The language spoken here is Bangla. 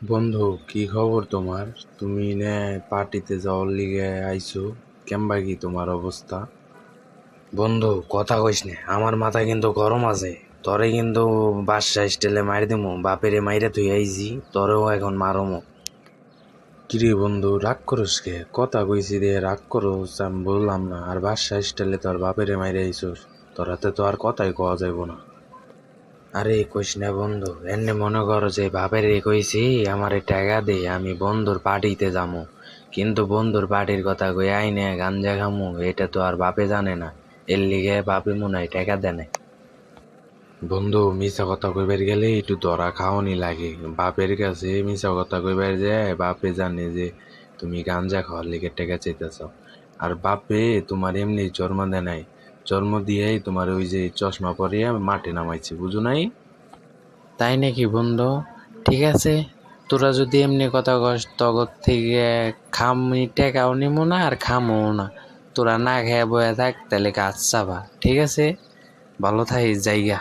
বন্ধু, কি খবর তোমার? তুমি নে পার্টিতে যাওয়ার লিগে আইছো? কেমবা কি তোমার অবস্থা? বন্ধু, কথা কইস না, আমার মাথা কিন্তু গরম আছে। তরে কিন্তু বাদশা স্টাইলে মাইর দিমু, বাপেরে মাইরে তুই আইছি, তরেও এখন মারমু। কিরে বন্ধু, রাগ করস কে? কথা কইছি রে, রাগ করস? আমি বললাম না, আর বাদশা স্টাইলে তোর বাপেরে মাইরে আইছোস, তোর হাতে তো আর কথাই কওয়া যাইব না। আরে কইস না বন্ধু, এমনি মনে করো যে বাপের কইছি আমারে টাকা দে, আমি বন্ধুর পার্টিতে যামু। কিন্তু বন্ধুর পার্টির কথা কই আইনে গাঞ্জা খামু, এটা তো আর বাপে জানে না। এর লিগে বাপে মনে হয় টাকা দেয় না। বন্ধু, মিছা কথা কইবার গেলে একটু ধরা খাওয়ানি লাগে। বাপের কাছে মিছা কথা কইবার যায়, বাপে জানে যে তুমি গাঞ্জা খাওয়ার লিগে টাকা চাইতেছ। আর বাপে তোমার এমনি জন্ম দেয় নাই, জন্ম দিয়েই তোমার ওই যে চশমা পরিয়ে মাঠে নামাইছে, বুঝো নাই? তাই নাকি বন্ধু? ঠিক আছে, তোরা যদি এমনি কথা কস তগর থেকে খামি টেকাও নিমো না আর খামো না। তোরা না খেয়ে বয়ে থাক, তাহলে কাজ চাবা। ঠিক আছে, ভালো থাকিস, জায়গা।